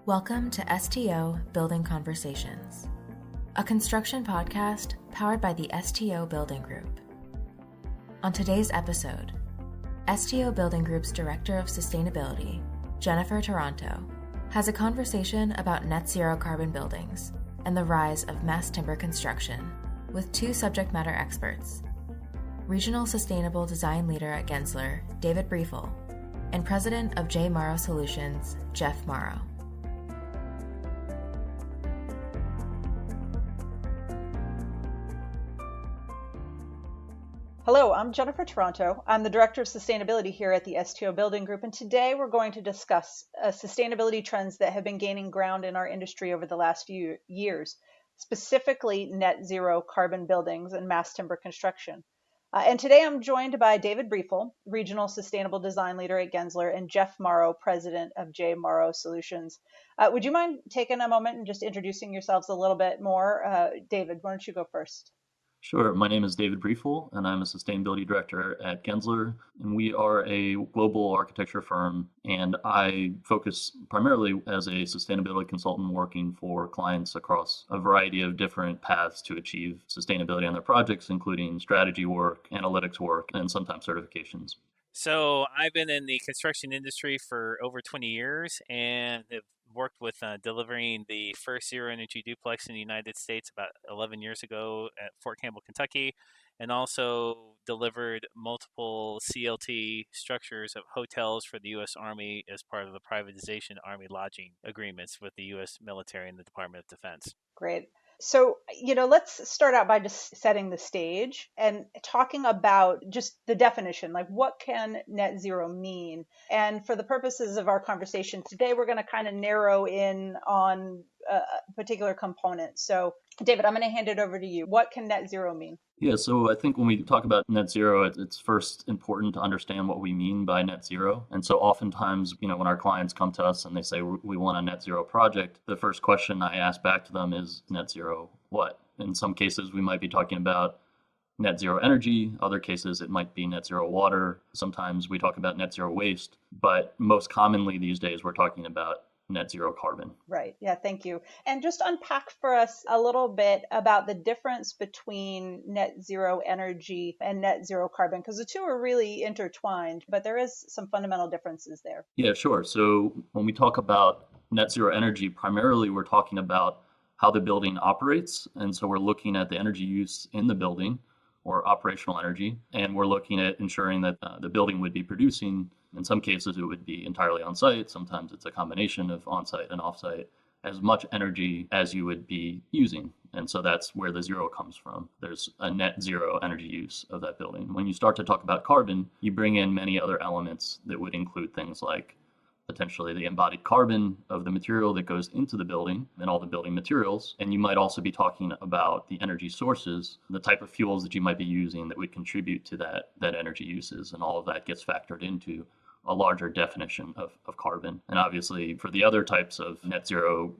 Welcome to STO Building Conversations, a construction podcast powered by the STO Building Group. On today's episode, STO Building Group's Director of Sustainability, Jennifer Taranto, has a conversation about net zero carbon buildings and the rise of mass timber construction with two subject matter experts, Regional Sustainable Design Leader at Gensler, David Briefel, and President of Morrow Solutions, Jeff Morrow. Hello, I'm Jennifer Taranto. I'm the Director of Sustainability here at the STO Building Group, and today we're going to discuss sustainability trends that have been gaining ground in our industry over the last few years, specifically net zero carbon buildings and mass timber construction. And today I'm joined by David Briefel, Regional Sustainable Design Leader at Gensler, and Jeff Morrow, President of Morrow Solutions. Would you mind taking a moment and just introducing yourselves a little bit more? David, why don't you go first? Sure. My name is David Briefel, and I'm a Sustainability Director at Gensler, and we are a global architecture firm, and I focus primarily as a sustainability consultant working for clients across a variety of different paths to achieve sustainability on their projects, including strategy work, analytics work, and sometimes certifications. So I've been in the construction industry for over 20 years and have worked with delivering the first zero energy duplex in the United States about 11 years ago at Fort Campbell, Kentucky, and also delivered multiple CLT structures of hotels for the U.S. Army as part of the privatization Army lodging agreements with the U.S. military and the Department of Defense. Great. So, let's start out by just setting the stage and talking about just the definition, like what can net zero mean? And for the purposes of our conversation today, we're going to kind of narrow in on a particular component. So, David, I'm going to hand it over to you. What can net zero mean? Yeah, so I think when we talk about net zero, it's first important to understand what we mean by net zero. And so oftentimes, when our clients come to us and they say we want a net zero project, the first question I ask back to them is net zero what? In some cases, we might be talking about net zero energy. Other cases, it might be net zero water. Sometimes we talk about net zero waste. But most commonly these days, we're talking about net zero carbon. Right. Yeah, thank you. And just unpack for us a little bit about the difference between net zero energy and net zero carbon, because the two are really intertwined, but there is some fundamental differences there. Yeah, sure. So when we talk about net zero energy, primarily we're talking about how the building operates. And so we're looking at the energy use in the building or operational energy, and we're looking at ensuring that the building would be producing. In some cases, it would be entirely on-site. Sometimes it's a combination of on-site and off-site, as much energy as you would be using. And so that's where the zero comes from. There's a net zero energy use of that building. When you start to talk about carbon, you bring in many other elements that would include things like potentially the embodied carbon of the material that goes into the building and all the building materials. And you might also be talking about the energy sources, the type of fuels that you might be using that would contribute to that energy uses. And all of that gets factored into a larger definition of carbon. And obviously for the other types of net zero,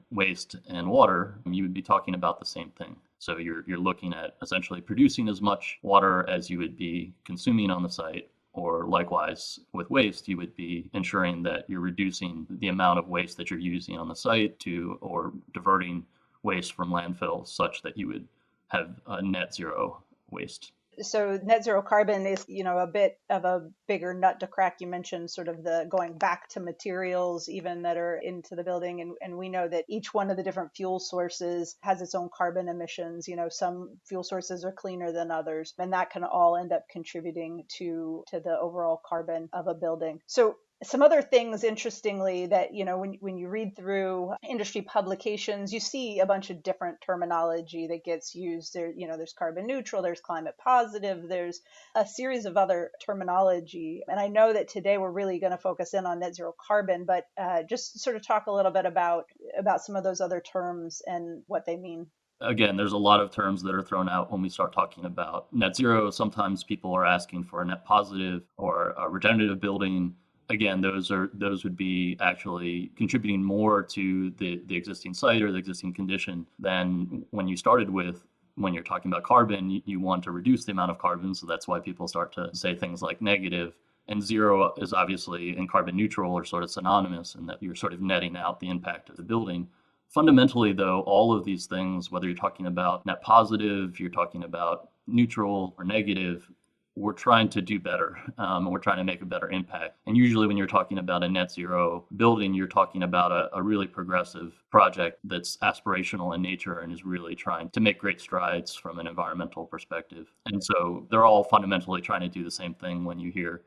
waste and water, you would be talking about the same thing. So you're looking at essentially producing as much water as you would be consuming on the site. Or likewise, with waste, you would be ensuring that you're reducing the amount of waste that you're using on the site or diverting waste from landfills such that you would have a net zero waste. So net zero carbon is, a bit of a bigger nut to crack. You mentioned sort of the going back to materials even that are into the building. And we know that each one of the different fuel sources has its own carbon emissions. Some fuel sources are cleaner than others, and that can all end up contributing to the overall carbon of a building. So some other things, interestingly, that, when you read through industry publications, you see a bunch of different terminology that gets used. There, there's carbon neutral, there's climate positive, there's a series of other terminology. And I know that today we're really going to focus in on net zero carbon, but just sort of talk a little bit about some of those other terms and what they mean. Again, there's a lot of terms that are thrown out when we start talking about net zero. Sometimes people are asking for a net positive or a regenerative building. Again, those would be actually contributing more to the existing site or the existing condition than when you started with. When you're talking about carbon, you want to reduce the amount of carbon. So that's why people start to say things like negative And zero is obviously in carbon neutral or sort of synonymous in that you're sort of netting out the impact of the building. Fundamentally, though, all of these things, whether you're talking about net positive, you're talking about neutral or negative, we're trying to do better. We're trying to make a better impact. And usually when you're talking about a net zero building, you're talking about a really progressive project that's aspirational in nature and is really trying to make great strides from an environmental perspective. And so they're all fundamentally trying to do the same thing when you hear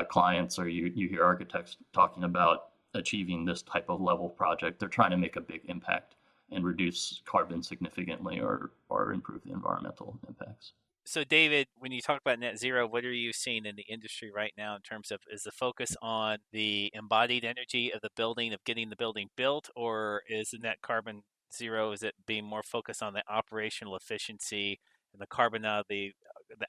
clients or you hear architects talking about achieving this type of level project. They're trying to make a big impact and reduce carbon significantly or improve the environmental impacts. So, David, when you talk about net zero, what are you seeing in the industry right now in terms of, is the focus on the embodied energy of the building, of getting the building built, or is the net carbon zero, is it being more focused on the operational efficiency and the carbon out of the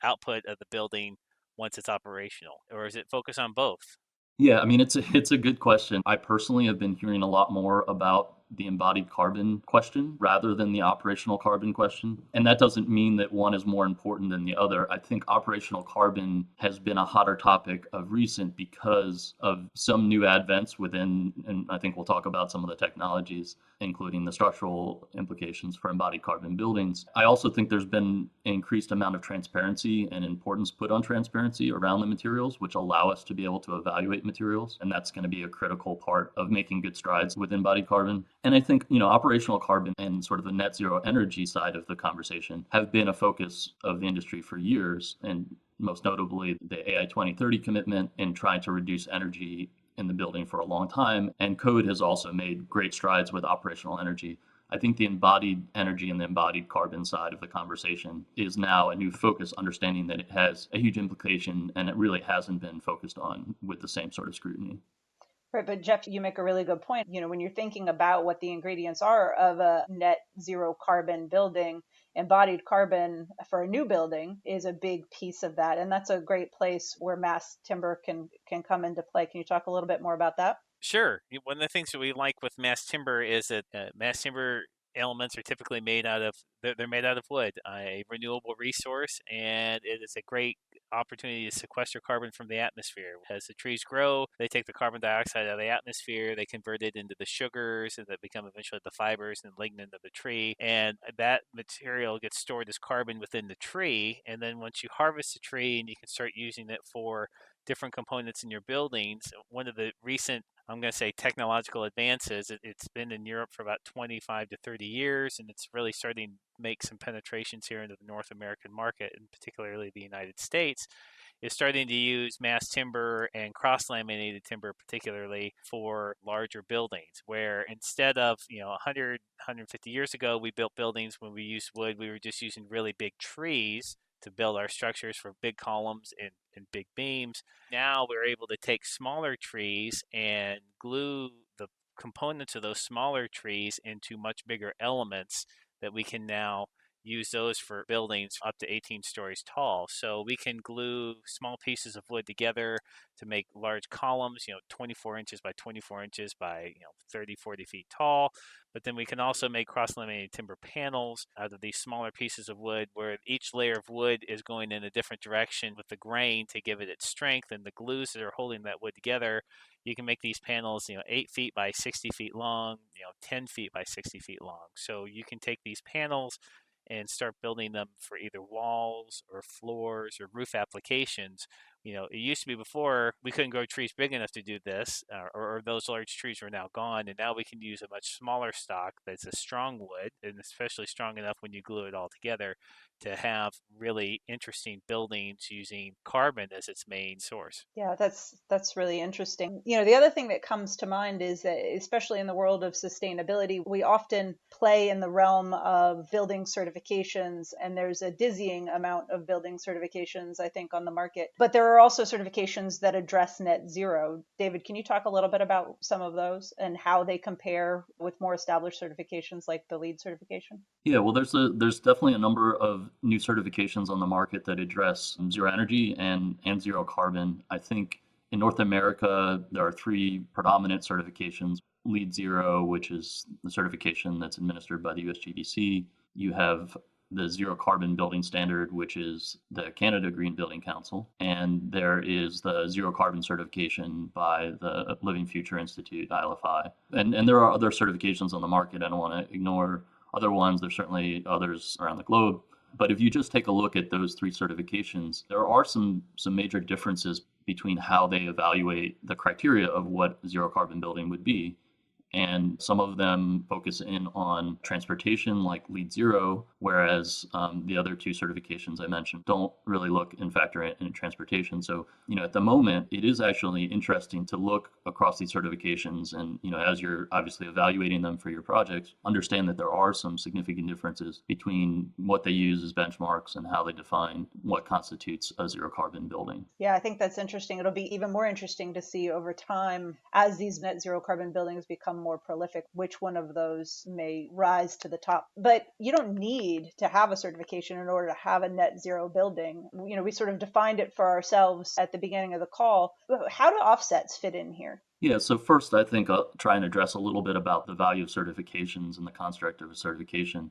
output of the building once it's operational, or is it focused on both? Yeah, I mean, it's a good question. I personally have been hearing a lot more about the embodied carbon question rather than the operational carbon question. And that doesn't mean that one is more important than the other. I think operational carbon has been a hotter topic of recent because of some new advents within, and I think we'll talk about some of the technologies, including the structural implications for embodied carbon buildings. I also think there's been an increased amount of transparency and importance put on transparency around the materials, which allow us to be able to evaluate materials. And that's going to be a critical part of making good strides with embodied carbon. And I think, operational carbon and sort of the net zero energy side of the conversation have been a focus of the industry for years, and most notably the AI 2030 commitment in trying to reduce energy in the building for a long time. And code has also made great strides with operational energy. I think the embodied energy and the embodied carbon side of the conversation is now a new focus, understanding that it has a huge implication and it really hasn't been focused on with the same sort of scrutiny. Right, but Jeff, you make a really good point. When you're thinking about what the ingredients are of a net zero carbon building, embodied carbon for a new building is a big piece of that. And that's a great place where mass timber can come into play. Can you talk a little bit more about that? Sure. One of the things that we like with mass timber is that mass timber elements are typically made out of, they're made out of wood, a renewable resource, and it is a great opportunity to sequester carbon from the atmosphere. As the trees grow, they take the carbon dioxide out of the atmosphere, they convert it into the sugars and that become eventually the fibers and lignin of the tree, and that material gets stored as carbon within the tree. And then once you harvest the tree and you can start using it for different components in your buildings, one of the recent, I'm going to say, technological advances, it's been in Europe for about 25 to 30 years, and it's really starting to make some penetrations here into the North American market, and particularly the United States, is starting to use mass timber and cross-laminated timber, particularly for larger buildings, where instead of 100, 150 years ago, we built buildings when we used wood, we were just using really big trees to build our structures for big columns and big beams. Now we're able to take smaller trees and glue the components of those smaller trees into much bigger elements that we can now use those for buildings up to 18 stories tall. So we can glue small pieces of wood together to make large columns, 24 inches by 24 inches by 30, 40 feet tall. But then we can also make cross-laminated timber panels out of these smaller pieces of wood, where each layer of wood is going in a different direction with the grain to give it its strength, and the glues that are holding that wood together. You can make these panels, 8 feet by 60 feet long, 10 feet by 60 feet long. So you can take these panels and start building them for either walls or floors or roof applications. It used to be before we couldn't grow trees big enough to do this, or those large trees are now gone, and now we can use a much smaller stock that's a strong wood, and especially strong enough when you glue it all together to have really interesting buildings using carbon as its main source. Yeah, that's really interesting. The other thing that comes to mind is that, especially in the world of sustainability, we often play in the realm of building certifications, and there's a dizzying amount of building certifications, I think, on the market. But there are also certifications that address net zero. David, can you talk a little bit about some of those and how they compare with more established certifications like the LEED certification? Yeah, well, there's definitely a number of new certifications on the market that address zero energy and zero carbon. I think in North America, there are 3 predominant certifications. LEED Zero, which is the certification that's administered by the USGBC. You have the Zero Carbon Building Standard, which is the Canada Green Building Council, and there is the Zero Carbon certification by the Living Future Institute, ILFI. And there are other certifications on the market. I don't want to ignore other ones. There's certainly others around the globe. But if you just take a look at those three certifications, there are some major differences between how they evaluate the criteria of what zero carbon building would be. And some of them focus in on transportation, like LEED Zero, whereas the other two certifications I mentioned don't really look and factor in transportation. So, at the moment, it is actually interesting to look across these certifications and, as you're obviously evaluating them for your projects, understand that there are some significant differences between what they use as benchmarks and how they define what constitutes a zero carbon building. Yeah, I think that's interesting. It'll be even more interesting to see over time as these net zero carbon buildings become more prolific, which one of those may rise to the top. But you don't need to have a certification in order to have a net zero building. We sort of defined it for ourselves at the beginning of the call. How do offsets fit in here? Yeah, so first, I think I'll try and address a little bit about the value of certifications and the construct of a certification,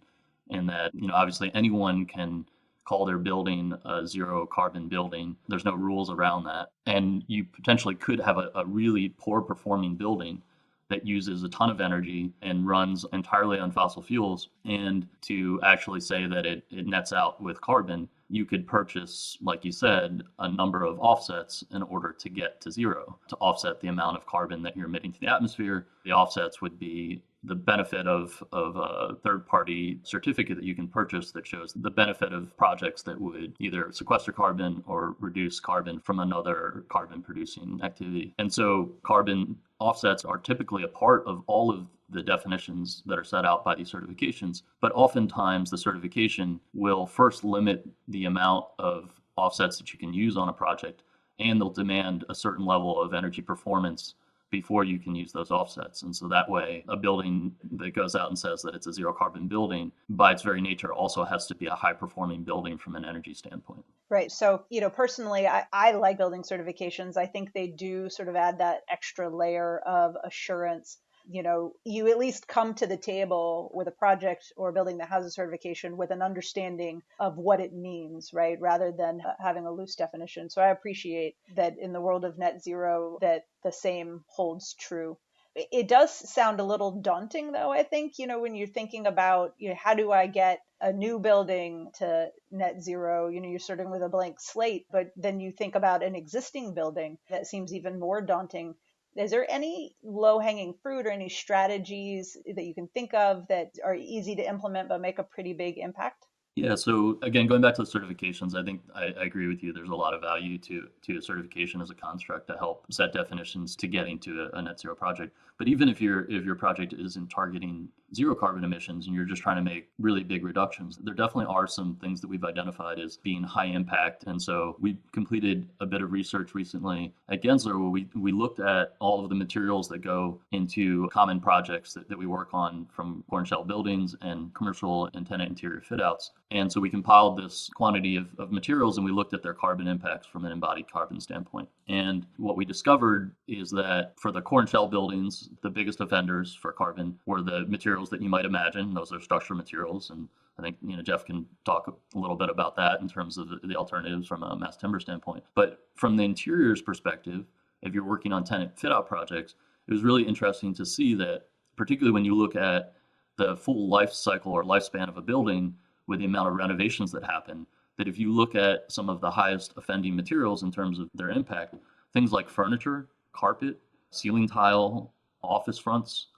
and that, obviously anyone can call their building a zero carbon building. There's no rules around that. And you potentially could have a really poor performing building that uses a ton of energy and runs entirely on fossil fuels. And to actually say that it nets out with carbon, you could purchase, like you said, a number of offsets in order to get to zero, to offset the amount of carbon that you're emitting to the atmosphere. The offsets would be the benefit of a third-party certificate that you can purchase that shows the benefit of projects that would either sequester carbon or reduce carbon from another carbon-producing activity. And so carbon offsets are typically a part of all of the definitions that are set out by these certifications, but oftentimes the certification will first limit the amount of offsets that you can use on a project, and they'll demand a certain level of energy performance before you can use those offsets. And so that way, a building that goes out and says that it's a zero carbon building, by its very nature, also has to be a high performing building from an energy standpoint. Right. So, personally, I like building certifications. I think they do sort of add that extra layer of assurance. You at least come to the table with a project or a building that has a certification with an understanding of what it means, right? Rather than having a loose definition. So I appreciate that in the world of net zero, that the same holds true. It does sound a little daunting, though, I think, when you're thinking about, how do I get a new building to net zero? You're starting with a blank slate, but then you think about an existing building that seems even more daunting. Is there any low-hanging fruit or any strategies that you can think of that are easy to implement but make a pretty big impact? Yeah, so again, going back to the certifications, I think I agree with you. There's a lot of value to a certification as a construct to help set definitions to getting to a net zero project. But even if your project isn't targeting zero carbon emissions and you're just trying to make really big reductions, there definitely are some things that we've identified as being high impact. And so we completed a bit of research recently at Gensler where we looked at all of the materials that go into common projects that we work on, from core and shell buildings and commercial and tenant interior fit outs. And so we compiled this quantity of materials and we looked at their carbon impacts from an embodied carbon standpoint. And what we discovered is that for the core and shell buildings, the biggest offenders for carbon were the materials that you might imagine. Those are structural materials. And I think Jeff can talk a little bit about that in terms of the alternatives from a mass timber standpoint. But from the interiors perspective, if you're working on tenant fit out projects, it was really interesting to see that, particularly when you look at the full life cycle or lifespan of a building, with the amount of renovations that happen, that if you look at some of the highest offending materials in terms of their impact, things like furniture, carpet, ceiling tile, office fronts,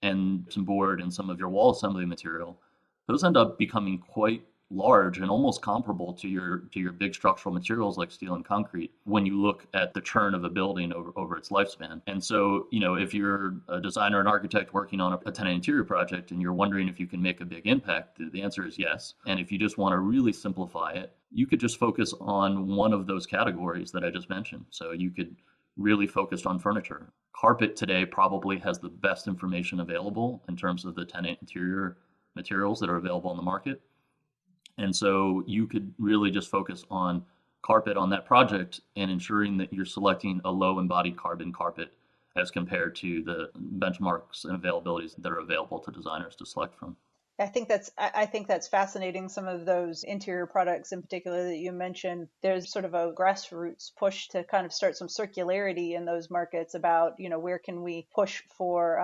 and some board and some of your wall assembly material, those end up becoming quite large and almost comparable to your big structural materials like steel and concrete when you look at the churn of a building over its lifespan. And so, if you're a designer and architect working on a tenant interior project and you're wondering if you can make a big impact, the answer is yes. And if you just want to really simplify it, you could just focus on one of those categories that I just mentioned. So you could really focus on furniture. Carpet today probably has the best information available in terms of the tenant interior materials that are available on the market. And so you could really just focus on carpet on that project and ensuring that you're selecting a low embodied carbon carpet as compared to the benchmarks and availabilities that are available to designers to select from. I think that's fascinating. Some of those interior products in particular that you mentioned, there's sort of a grassroots push to kind of start some circularity in those markets about, where can we push for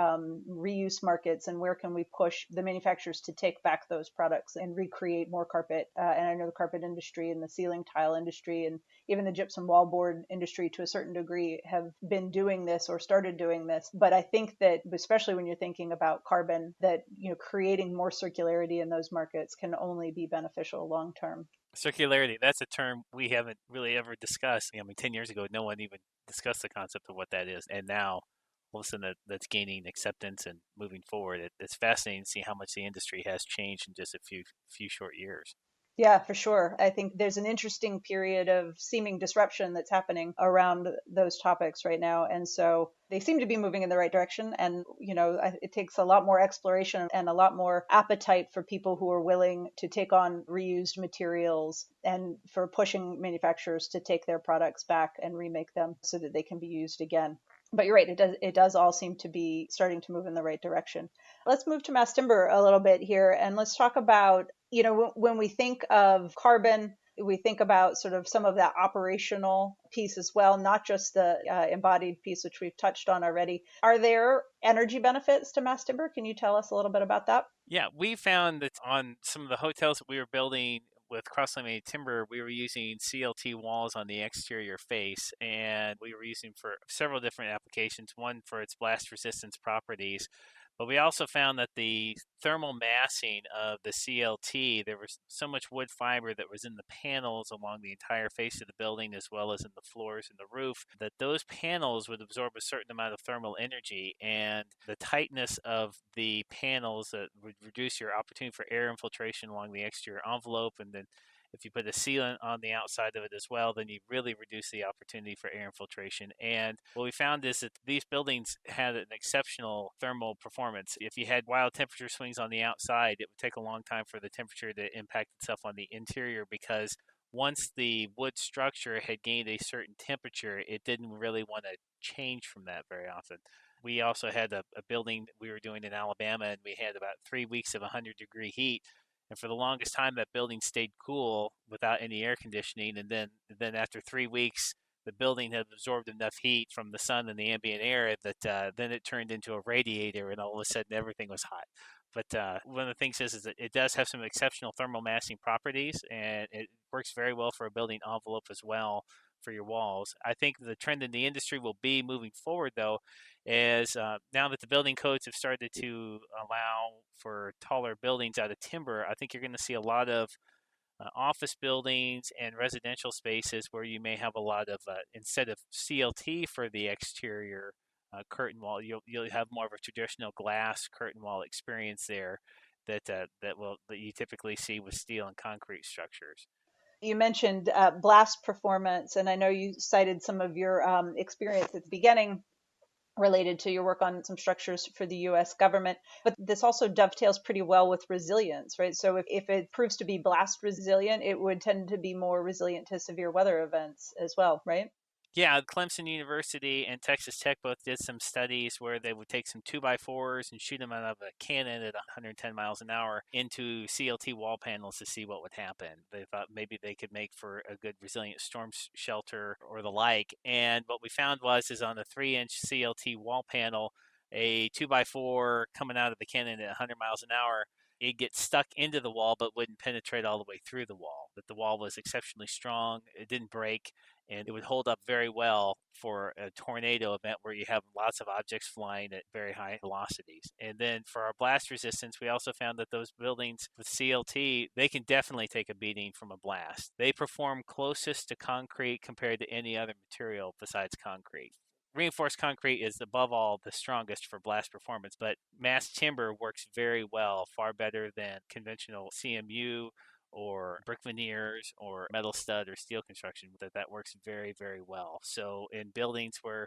reuse markets, and where can we push the manufacturers to take back those products and recreate more carpet. And I know the carpet industry and the ceiling tile industry and even the gypsum wallboard industry to a certain degree have been doing this or started doing this. But I think that especially when you're thinking about carbon, that creating more circularity in those markets can only be beneficial long term. Circularity, that's a term we haven't really ever discussed. 10 years ago, no one even discussed the concept of what that is. And now, all of a sudden, that's gaining acceptance and moving forward. It's fascinating to see how much the industry has changed in just a few short years. Yeah, for sure. I think there's an interesting period of seeming disruption that's happening around those topics right now. And so they seem to be moving in the right direction. And, it takes a lot more exploration and a lot more appetite for people who are willing to take on reused materials and for pushing manufacturers to take their products back and remake them so that they can be used again. But you're right, it does all seem to be starting to move in the right direction. Let's move to mass timber a little bit here, and let's talk about, when we think of carbon, we think about sort of some of that operational piece as well, not just the embodied piece, which we've touched on already. Are there energy benefits to mass timber? Can you tell us a little bit about that? Yeah, we found that on some of the hotels that we were building with cross-laminated timber, we were using CLT walls on the exterior face, and we were using for several different applications, one for its blast resistance properties. But we also found that the thermal massing of the CLT, there was so much wood fiber that was in the panels along the entire face of the building, as well as in the floors and the roof, that those panels would absorb a certain amount of thermal energy. And the tightness of the panels that would reduce your opportunity for air infiltration along the exterior envelope. And then if you put a sealant on the outside of it as well, then you really reduce the opportunity for air infiltration. And what we found is that these buildings had an exceptional thermal performance. If you had wild temperature swings on the outside, it would take a long time for the temperature to impact itself on the interior, because once the wood structure had gained a certain temperature, it didn't really want to change from that very often. We also had a building we were doing in Alabama, and we had about 3 weeks of 100-degree heat. And for the longest time, that building stayed cool without any air conditioning. And then after 3 weeks, the building had absorbed enough heat from the sun and the ambient air that then it turned into a radiator, and all of a sudden everything was hot. But one of the things is that it does have some exceptional thermal massing properties, and it works very well for a building envelope as well for your walls. I think the trend in the industry will be moving forward, though, is now that the building codes have started to allow for taller buildings out of timber, I think you're going to see a lot of office buildings and residential spaces where you may have a lot of, instead of CLT for the exterior curtain wall, you'll have more of a traditional glass curtain wall experience there that you typically see with steel and concrete structures. You mentioned blast performance, and I know you cited some of your experience at the beginning related to your work on some structures for the US government. But this also dovetails pretty well with resilience, right? So if it proves to be blast resilient, it would tend to be more resilient to severe weather events as well, right? Yeah, Clemson University and Texas Tech both did some studies where they would take some 2x4s and shoot them out of a cannon at 110 miles an hour into CLT wall panels to see what would happen. They thought maybe they could make for a good resilient storm shelter or the like. And what we found is on a 3-inch CLT wall panel, a 2x4 coming out of the cannon at 100 miles an hour, it gets stuck into the wall but wouldn't penetrate all the way through the wall. That the wall was exceptionally strong, it didn't break, and it would hold up very well for a tornado event where you have lots of objects flying at very high velocities. And then for our blast resistance, we also found that those buildings with CLT, they can definitely take a beating from a blast. They perform closest to concrete compared to any other material besides concrete. Reinforced concrete is above all the strongest for blast performance, but mass timber works very well, far better than conventional CMU or brick veneers or metal stud or steel construction. That works very, very well. So in buildings where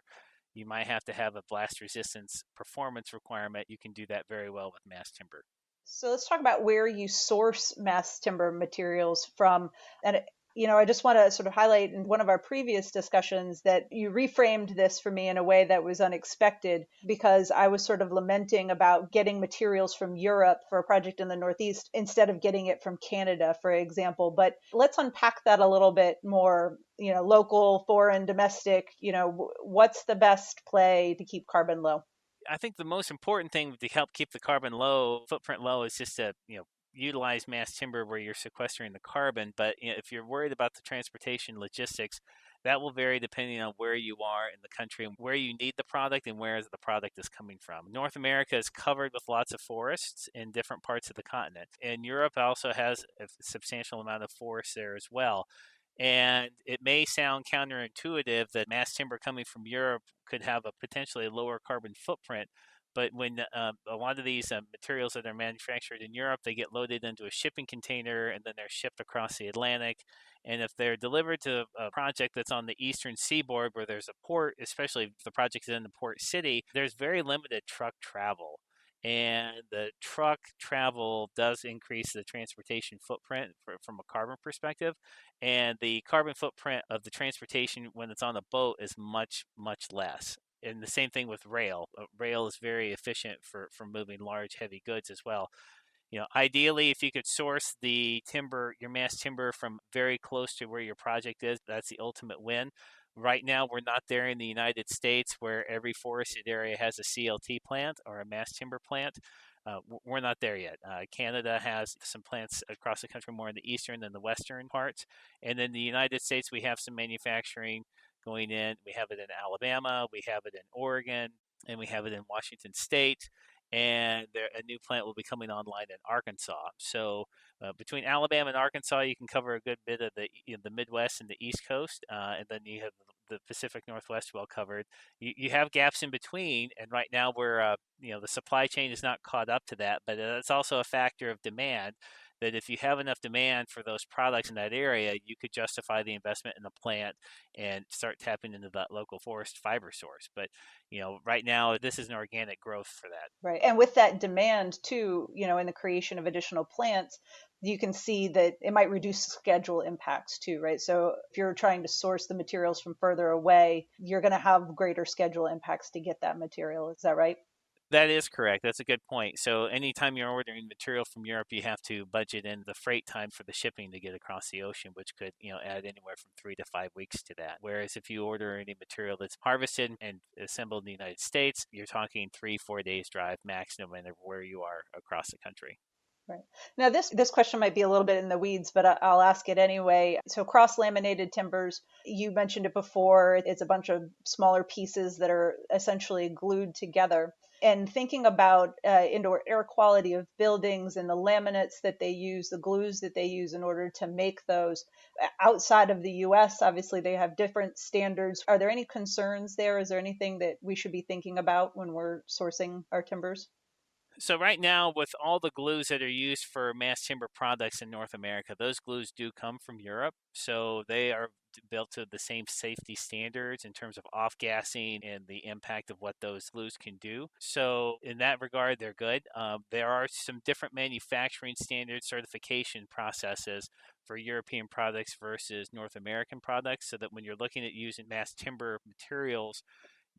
you might have to have a blast resistance performance requirement, you can do that very well with mass timber. So let's talk about where you source mass timber materials from. And I just want to sort of highlight in one of our previous discussions that you reframed this for me in a way that was unexpected, because I was sort of lamenting about getting materials from Europe for a project in the Northeast instead of getting it from Canada, for example. But let's unpack that a little bit more, local, foreign, domestic, what's the best play to keep carbon low? I think the most important thing to help keep the carbon footprint low is just to, utilize mass timber where you're sequestering the carbon. But if you're worried about the transportation logistics, that will vary depending on where you are in the country and where you need the product and where the product is coming from. North America is covered with lots of forests in different parts of the continent. And Europe also has a substantial amount of forests there as well. And it may sound counterintuitive that mass timber coming from Europe could have a potentially lower carbon footprint. But when a lot of these materials that are manufactured in Europe, they get loaded into a shipping container and then they're shipped across the Atlantic. And if they're delivered to a project that's on the eastern seaboard where there's a port, especially if the project is in the port city, there's very limited truck travel. And the truck travel does increase the transportation footprint from a carbon perspective. And the carbon footprint of the transportation when it's on a boat is much, much less. And the same thing with rail. Rail is very efficient for moving large, heavy goods as well. Ideally, if you could source the timber, your mass timber from very close to where your project is, that's the ultimate win. Right now, we're not there in the United States where every forested area has a CLT plant or a mass timber plant. We're not there yet. Canada has some plants across the country, more in the eastern than the western parts. And in the United States, we have some manufacturing going in. We have it in Alabama, we have it in Oregon, and we have it in Washington State. And a new plant will be coming online in Arkansas. So between Alabama and Arkansas, you can cover a good bit of the Midwest and the East Coast, and then you have the Pacific Northwest well covered. You have gaps in between, and right now we're the supply chain is not caught up to that, but it's also a factor of demand. That if you have enough demand for those products in that area, you could justify the investment in the plant and start tapping into that local forest fiber source. But right now this is an organic growth for that. Right. And with that demand too, in the creation of additional plants, you can see that it might reduce schedule impacts too, right? So if you're trying to source the materials from further away, you're going to have greater schedule impacts to get that material. Is that right? That is correct. That's a good point. So anytime you're ordering material from Europe, you have to budget in the freight time for the shipping to get across the ocean, which could, add anywhere from 3 to 5 weeks to that. Whereas if you order any material that's harvested and assembled in the United States, you're talking 3-4 days drive max, no matter where you are across the country. Right. Now, this question might be a little bit in the weeds, but I'll ask it anyway. So cross-laminated timbers, you mentioned it before. It's a bunch of smaller pieces that are essentially glued together. And thinking about indoor air quality of buildings and the laminates that they use, the glues that they use in order to make those outside of the US, obviously they have different standards. Are there any concerns there? Is there anything that we should be thinking about when we're sourcing our timbers? So right now, with all the glues that are used for mass timber products in North America, those glues do come from Europe. So they are built to the same safety standards in terms of off-gassing and the impact of what those glues can do. So in that regard, they're good. There are some different manufacturing standard certification processes for European products versus North American products, so that when you're looking at using mass timber materials,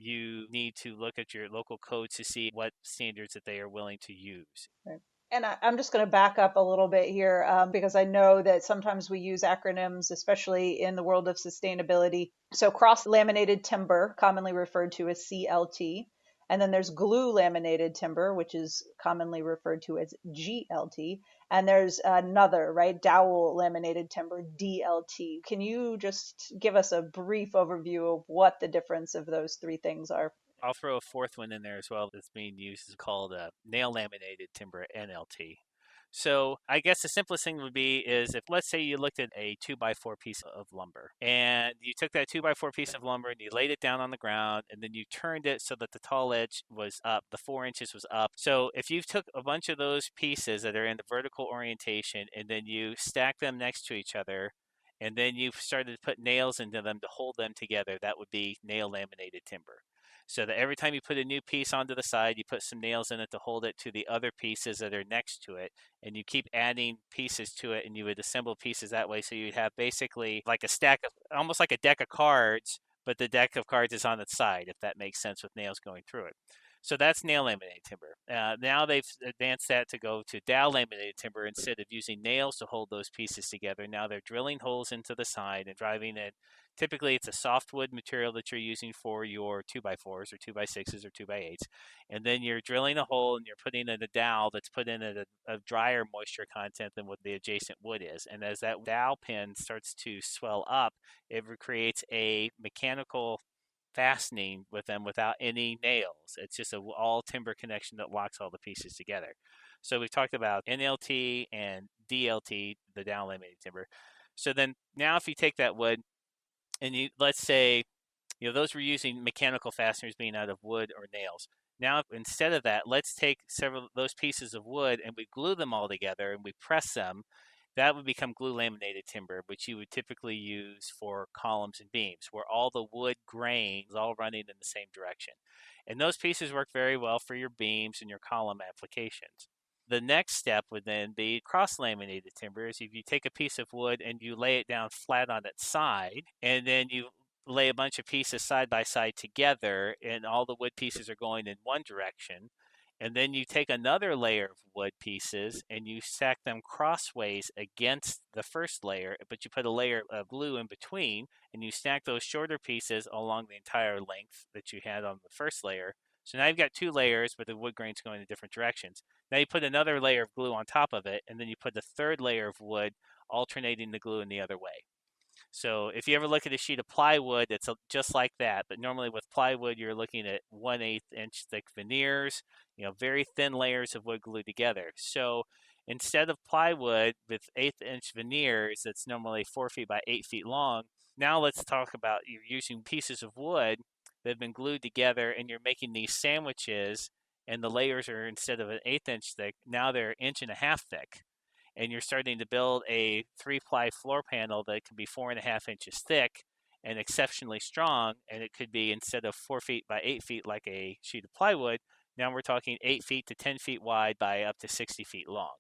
you need to look at your local codes to see what standards that they are willing to use. Right. And I'm just going to back up a little bit here because I know that sometimes we use acronyms, especially in the world of sustainability. So cross-laminated timber, commonly referred to as CLT. And then there's glue laminated timber, which is commonly referred to as GLT. And there's another, right, dowel laminated timber, DLT. Can you just give us a brief overview of what the difference of those three things are? I'll throw a fourth one in there as well that's being used. Is called nail laminated timber, NLT. So I guess the simplest thing would be is if, let's say, you looked at a 2x4 piece of lumber and you took that 2x4 piece of lumber and you laid it down on the ground and then you turned it so that the tall edge was up, the 4 inches was up. So if you took a bunch of those pieces that are in the vertical orientation and then you stack them next to each other and then you started to put nails into them to hold them together, that would be nail laminated timber. So that every time you put a new piece onto the side, you put some nails in it to hold it to the other pieces that are next to it. And you keep adding pieces to it, and you would assemble pieces that way. So you'd have basically like a stack of, almost like a deck of cards, but the deck of cards is on its side, if that makes sense, with nails going through it. So that's nail laminated timber. Now they've advanced that to go to dowel laminated timber instead of using nails to hold those pieces together. Now they're drilling holes into the side and driving it. Typically, it's a softwood material that you're using for your 2x4s or 2x6s or 2x8s. And then you're drilling a hole and you're putting in a dowel that's put in at a drier moisture content than what the adjacent wood is. And as that dowel pin starts to swell up, it creates a mechanical fastening with them without any nails. It's just a all timber connection that locks all the pieces together. So we've talked about NLT and DLT, the down laminated timber. So then now if you take that wood and you, let's say, those were using mechanical fasteners being out of wood or nails. Now, instead of that, let's take several of those pieces of wood and we glue them all together and we press them. That would become glue laminated timber, which you would typically use for columns and beams, where all the wood grain is all running in the same direction. And those pieces work very well for your beams and your column applications. The next step would then be cross-laminated timber. Is if you take a piece of wood and you lay it down flat on its side, and then you lay a bunch of pieces side by side together, and all the wood pieces are going in one direction. And then you take another layer of wood pieces and you stack them crossways against the first layer, but you put a layer of glue in between, and you stack those shorter pieces along the entire length that you had on the first layer. So now you've got two layers, but the wood grain's going in different directions. Now you put another layer of glue on top of it, and then you put a third layer of wood alternating the glue in the other way. So if you ever look at a sheet of plywood, it's just like that. But normally with plywood, you're looking at 1/8 inch thick veneers, very thin layers of wood glued together. So instead of plywood with 1/8 inch veneers, that's normally 4 feet by 8 feet long. Now let's talk about you're using pieces of wood that have been glued together, and you're making these sandwiches, and the layers are, instead of 1/8 inch thick, now they're 1.5 inches thick. And you're starting to build a 3-ply floor panel that can be 4.5 inches thick and exceptionally strong. And it could be, instead of 4 feet by 8 feet like a sheet of plywood, now we're talking 8 feet to 10 feet wide by up to 60 feet long.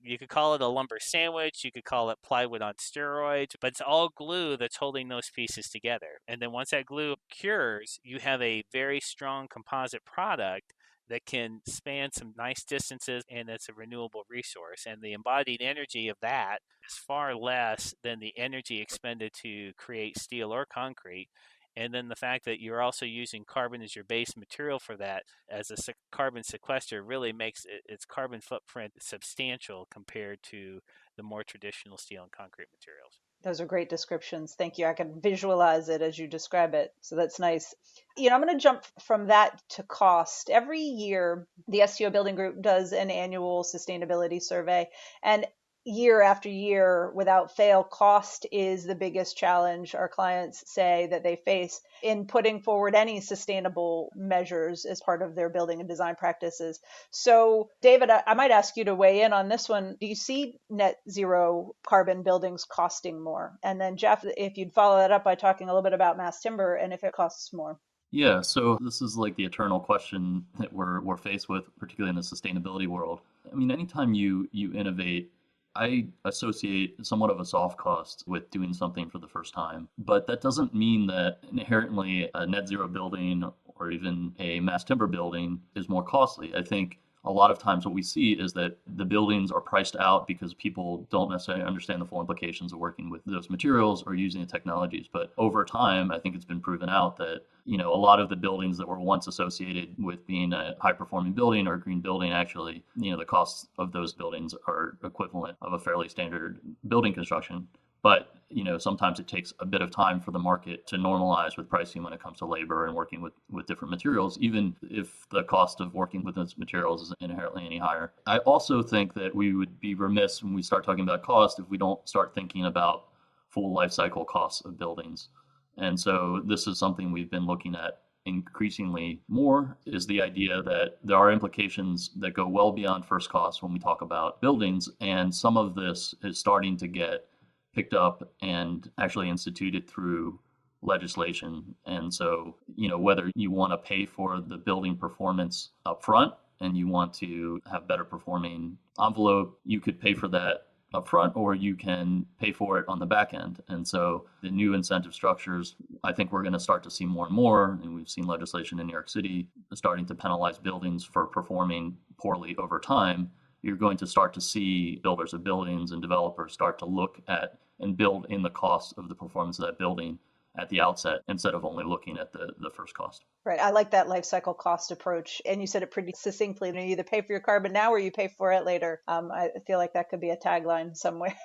You could call it a lumber sandwich, you could call it plywood on steroids, but it's all glue that's holding those pieces together. And then once that glue cures, you have a very strong composite product that can span some nice distances, and it's a renewable resource. And the embodied energy of that is far less than the energy expended to create steel or concrete. And then the fact that you're also using carbon as your base material for that as a carbon sequester really makes its carbon footprint substantial compared to the more traditional steel and concrete materials. Those are great descriptions. Thank you. I can visualize it as you describe it. So that's nice. I'm going to jump from that to cost. Every year, the STO Building Group does an annual sustainability survey. And year after year, without fail, cost is the biggest challenge our clients say that they face in putting forward any sustainable measures as part of their building and design practices. So, David, I might ask you to weigh in on this one. Do you see net zero carbon buildings costing more? And then, Jeff, if you'd follow that up by talking a little bit about mass timber and if it costs more. Yeah, so this is like the eternal question that we're faced with, particularly in the sustainability world. I mean, anytime you innovate, I associate somewhat of a soft cost with doing something for the first time, but that doesn't mean that inherently a net zero building or even a mass timber building is more costly. I think a lot of times what we see is that the buildings are priced out because people don't necessarily understand the full implications of working with those materials or using the technologies. But over time, I think it's been proven out that, a lot of the buildings that were once associated with being a high performing building or a green building, actually, the costs of those buildings are equivalent of a fairly standard building construction. But, sometimes it takes a bit of time for the market to normalize with pricing when it comes to labor and working with different materials, even if the cost of working with those materials isn't inherently any higher. I also think that we would be remiss when we start talking about cost if we don't start thinking about full life cycle costs of buildings. And so this is something we've been looking at increasingly more, is the idea that there are implications that go well beyond first costs when we talk about buildings. And some of this is starting to get picked up and actually instituted through legislation. And so, whether you want to pay for the building performance up front and you want to have better performing envelope, you could pay for that up front, or you can pay for it on the back end. And so the new incentive structures, I think we're going to start to see more and more, and we've seen legislation in New York City starting to penalize buildings for performing poorly over time. You're going to start to see builders of buildings and developers start to look at and build in the cost of the performance of that building at the outset instead of only looking at the first cost. Right. I like that life cycle cost approach. And you said it pretty succinctly. You either pay for your carbon now or you pay for it later. I feel like that could be a tagline somewhere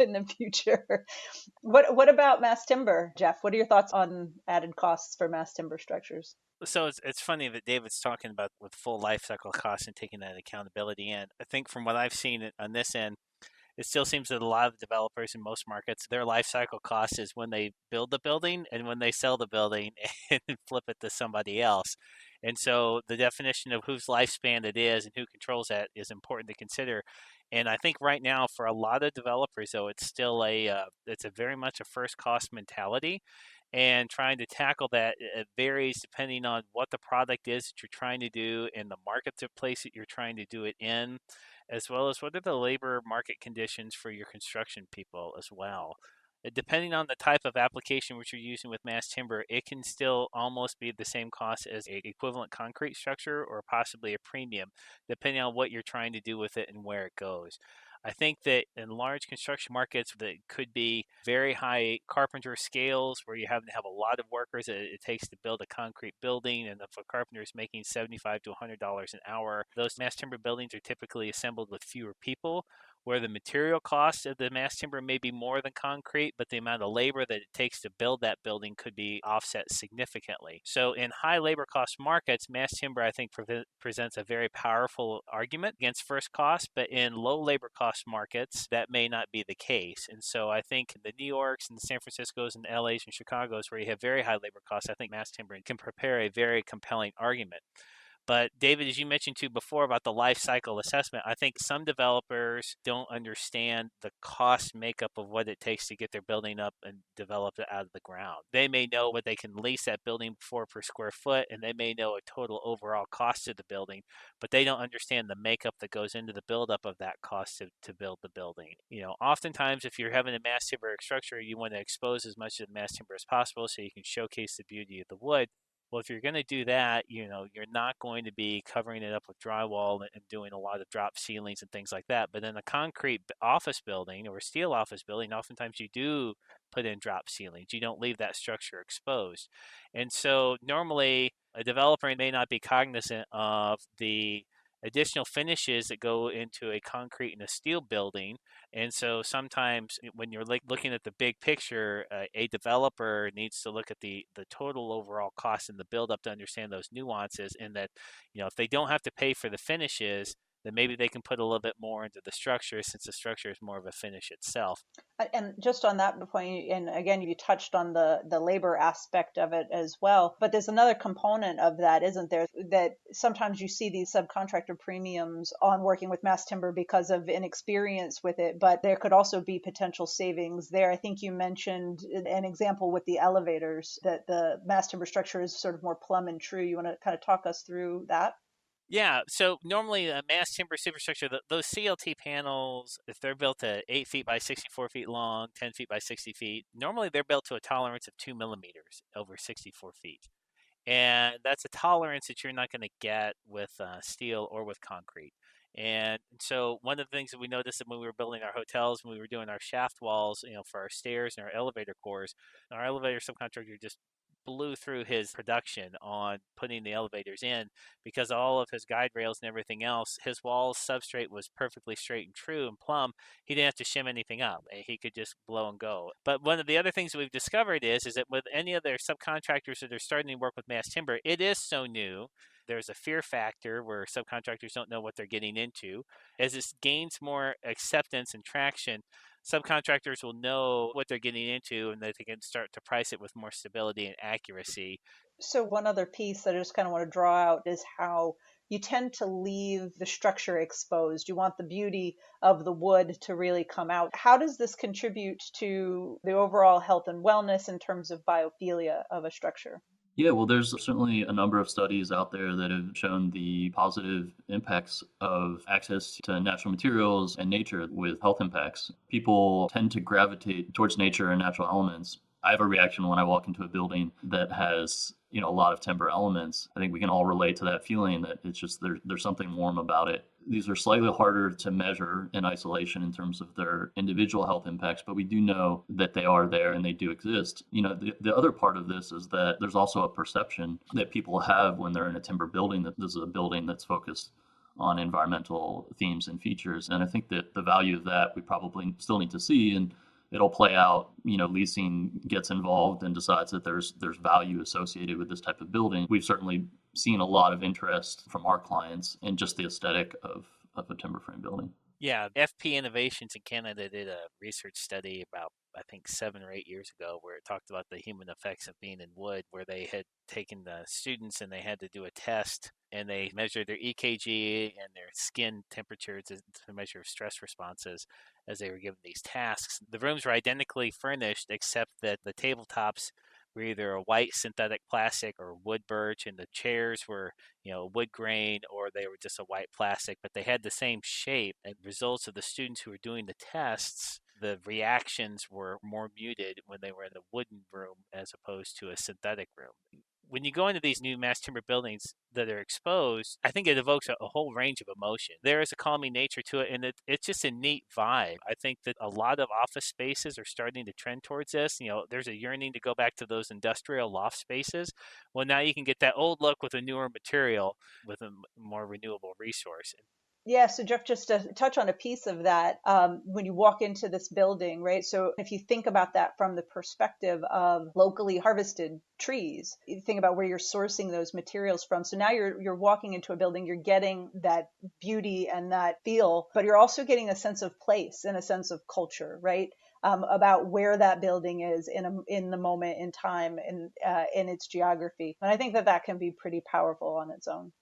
in the future. What about mass timber, Jeff? What are your thoughts on added costs for mass timber structures? So it's funny that David's talking about with full life cycle costs and taking that accountability in. I think from what I've seen on this end, it still seems that a lot of developers in most markets, their life cycle cost is when they build the building and when they sell the building and flip it to somebody else. And so the definition of whose lifespan it is and who controls that is important to consider. And I think right now for a lot of developers, though, it's still it's a very much a first cost mentality. And trying to tackle that, it varies depending on what the product is that you're trying to do and the marketplace that you're trying to do it in, as well as what are the labor market conditions for your construction people as well. Depending on the type of application which you're using with mass timber, it can still almost be the same cost as an equivalent concrete structure or possibly a premium, depending on what you're trying to do with it and where it goes. I think that in large construction markets that could be very high carpenter scales where you have to have a lot of workers that it takes to build a concrete building, and if a carpenter is making $75 to $100 an hour, those mass timber buildings are typically assembled with fewer people, where the material cost of the mass timber may be more than concrete, but the amount of labor that it takes to build that building could be offset significantly. So in high labor cost markets, mass timber, I think, presents a very powerful argument against first cost, but in low labor cost markets, that may not be the case. And so I think the New Yorks and the San Franciscos and the LAs and Chicagos, where you have very high labor costs, I think mass timber can prepare a very compelling argument. But David, as you mentioned too before about the life cycle assessment, I think some developers don't understand the cost makeup of what it takes to get their building up and develop it out of the ground. They may know what they can lease that building for per square foot, and they may know a total overall cost of the building, but they don't understand the makeup that goes into the buildup of that cost to build the building. Oftentimes if you're having a mass timber structure, you want to expose as much of the mass timber as possible so you can showcase the beauty of the wood. Well, if you're going to do that, you're not going to be covering it up with drywall and doing a lot of drop ceilings and things like that. But in a concrete office building or a steel office building, oftentimes you do put in drop ceilings. You don't leave that structure exposed. And so normally a developer may not be cognizant of the additional finishes that go into a concrete and a steel building. And so sometimes when you're looking at the big picture, a developer needs to look at the total overall cost and the buildup to understand those nuances, and that, if they don't have to pay for the finishes, then maybe they can put a little bit more into the structure, since the structure is more of a finish itself. And just on that point, and again, you touched on the labor aspect of it as well, but there's another component of that, isn't there? That sometimes you see these subcontractor premiums on working with mass timber because of inexperience with it, but there could also be potential savings there. I think you mentioned an example with the elevators, that the mass timber structure is sort of more plumb and true. You want to kind of talk us through that? Yeah, so normally a mass timber superstructure, those CLT panels, if they're built at 8 feet by 64 feet long, 10 feet by 60 feet, normally they're built to a tolerance of 2 millimeters over 64 feet. And that's a tolerance that you're not going to get with steel or with concrete. And so one of the things that we noticed when we were building our hotels, when we were doing our shaft walls, for our stairs and our elevator cores, our elevator subcontractor just blew through his production on putting the elevators in, because all of his guide rails and everything else, his walls substrate was perfectly straight and true and plumb. He didn't have to shim anything up. He could just blow and go. But one of the other things that we've discovered is that with any other subcontractors that are starting to work with mass timber, it is so new. There's a fear factor where subcontractors don't know what they're getting into. As this gains more acceptance and traction, subcontractors will know what they're getting into, and that they can start to price it with more stability and accuracy. So one other piece that I just kind of want to draw out is how you tend to leave the structure exposed. You want the beauty of the wood to really come out. How does this contribute to the overall health and wellness in terms of biophilia of a structure? Yeah, well, there's certainly a number of studies out there that have shown the positive impacts of access to natural materials and nature with health impacts. People tend to gravitate towards nature and natural elements. I have a reaction when I walk into a building that has, a lot of timber elements. I think we can all relate to that feeling that it's just there's something warm about it. These are slightly harder to measure in isolation in terms of their individual health impacts, but we do know that they are there and they do exist. The other part of this is that there's also a perception that people have when they're in a timber building that this is a building that's focused on environmental themes and features. And I think that the value of that we probably still need to see, and it'll play out. Leasing gets involved and decides that there's value associated with this type of building. We've certainly seen a lot of interest from our clients in just the aesthetic of a timber frame building. Yeah, FP Innovations in Canada did a research study about, I think, 7 or 8 years ago, where it talked about the human effects of being in wood, where they had taken the students and they had to do a test and they measured their EKG and their skin temperature to measure stress responses as they were given these tasks. The rooms were identically furnished, except that the tabletops were either a white synthetic plastic or wood birch, and the chairs were, wood grain, or they were just a white plastic, but they had the same shape. And results of the students who were doing the tests, the reactions were more muted when they were in the wooden room as opposed to a synthetic room. When you go into these new mass timber buildings that are exposed, I think it evokes a whole range of emotion. There is a calming nature to it, and it's just a neat vibe. I think that a lot of office spaces are starting to trend towards this. There's a yearning to go back to those industrial loft spaces. Well, now you can get that old look with a newer material with a more renewable resource. Yeah, so Jeff, just to touch on a piece of that, when you walk into this building, right? So if you think about that from the perspective of locally harvested trees, you think about where you're sourcing those materials from. So now you're walking into a building, you're getting that beauty and that feel, but you're also getting a sense of place and a sense of culture, right? About where that building is in the moment in time and in its geography. And I think that can be pretty powerful on its own.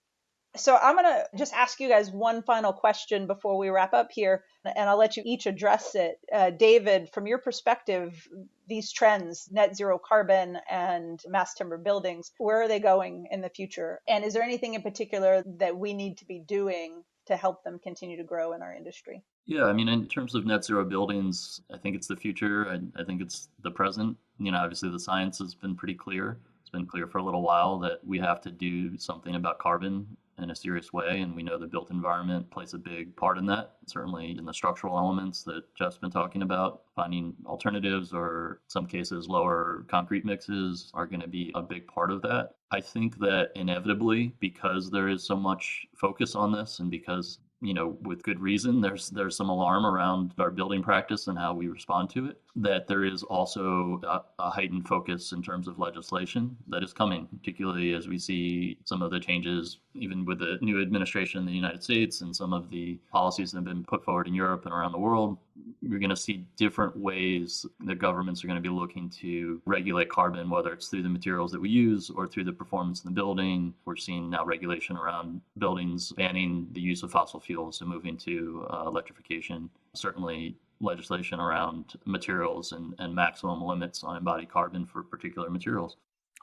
So I'm going to just ask you guys one final question before we wrap up here, and I'll let you each address it. David, from your perspective, these trends, net zero carbon and mass timber buildings, where are they going in the future? And is there anything in particular that we need to be doing to help them continue to grow in our industry? Yeah, I mean, in terms of net zero buildings, I think it's the future. I think it's the present. Obviously the science has been pretty clear. It's been clear for a little while that we have to do something about carbon in a serious way, and we know the built environment plays a big part in that, certainly in the structural elements that Jeff's been talking about. Finding alternatives, or in some cases lower concrete mixes, are going to be a big part of that. I think that inevitably, because there is so much focus on this, and because with good reason, there's some alarm around our building practice and how we respond to it, that there is also a heightened focus in terms of legislation that is coming, particularly as we see some of the changes, even with the new administration in the United States and some of the policies that have been put forward in Europe and around the world. You're going to see different ways that governments are going to be looking to regulate carbon, whether it's through the materials that we use or through the performance in the building. We're seeing now regulation around buildings banning the use of fossil fuels and moving to electrification. Certainly legislation around materials and maximum limits on embodied carbon for particular materials.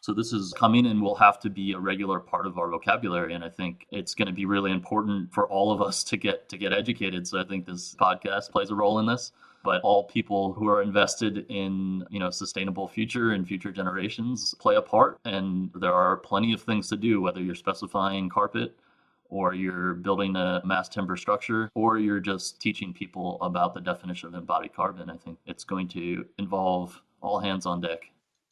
So this is coming and will have to be a regular part of our vocabulary. And I think it's going to be really important for all of us to get educated. So I think this podcast plays a role in this. But all people who are invested in, sustainable future and future generations play a part. And there are plenty of things to do, whether you're specifying carpet or you're building a mass timber structure, or you're just teaching people about the definition of embodied carbon. I think it's going to involve all hands on deck.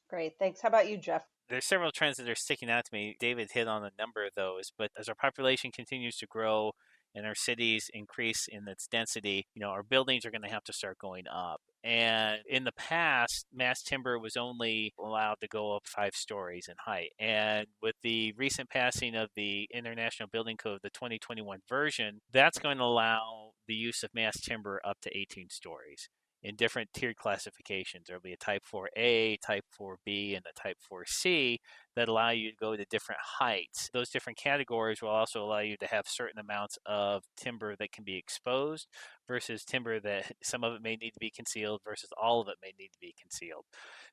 Great. Thanks. How about you, Jeff? There's several trends that are sticking out to me. David hit on a number of those, but as our population continues to grow and our cities increase in its density, our buildings are going to have to start going up. And in the past, mass timber was only allowed to go up 5 stories in height. And with the recent passing of the International Building Code, the 2021 version, that's going to allow the use of mass timber up to 18 stories. In different tiered classifications. There'll be a type 4A, type 4B, and a type 4C that allow you to go to different heights. Those different categories will also allow you to have certain amounts of timber that can be exposed versus timber that some of it may need to be concealed versus all of it may need to be concealed.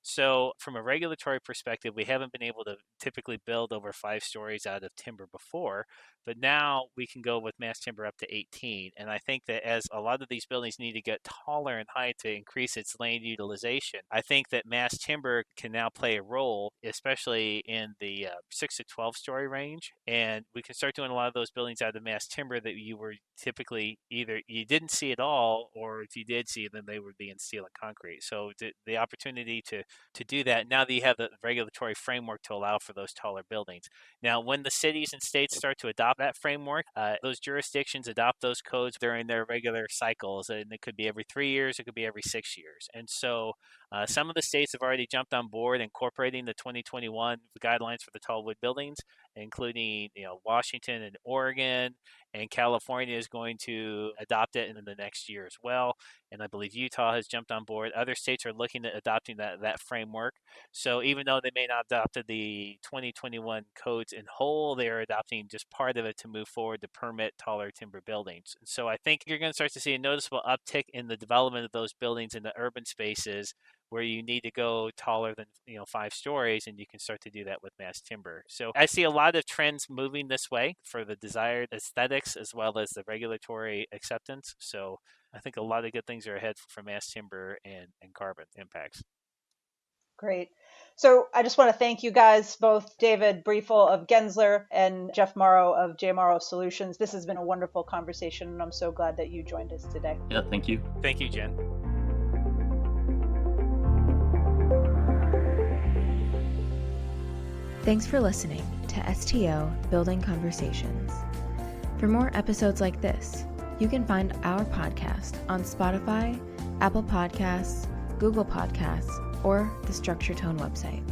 So from a regulatory perspective, we haven't been able to typically build over 5 stories out of timber before, but now we can go with mass timber up to 18. And I think that as a lot of these buildings need to get taller in height to increase its land utilization, I think that mass timber can now play a role, especially in the 6 to 12 story range. And we can start doing a lot of those buildings out of mass timber that you were typically either you didn't see at all, or if you did see them, they would be in steel and concrete. So the opportunity to do that, now that you have the regulatory framework to allow for those taller buildings. Now, when the cities and states start to adopt that framework, those jurisdictions adopt those codes during their regular cycles, and it could be every 3 years, it could be every 6 years. And so some of the states have already jumped on board incorporating the 2021 guidelines for the tall wood buildings, including Washington and Oregon, and California is going to adopt it in the next year as well. And I believe Utah has jumped on board. Other states are looking at adopting that framework. So even though they may not adopt the 2021 codes in whole, they are adopting just part of it to move forward to permit taller timber buildings. So I think you're going to start to see a noticeable uptick in the development of those buildings in the urban spaces where you need to go taller than 5 stories, and you can start to do that with mass timber. So I see a lot of trends moving this way for the desired aesthetics as well as the regulatory acceptance. So I think a lot of good things are ahead for mass timber and carbon impacts. Great. So I just want to thank you guys, both David Briefel of Gensler and Jeff Morrow of Morrow Solutions. This has been a wonderful conversation, and I'm so glad that you joined us today. Yeah, thank you. Thank you, Jen. Thanks for listening to STO Building Conversations. For more episodes like this, you can find our podcast on Spotify, Apple Podcasts, Google Podcasts, or the Structure Tone website.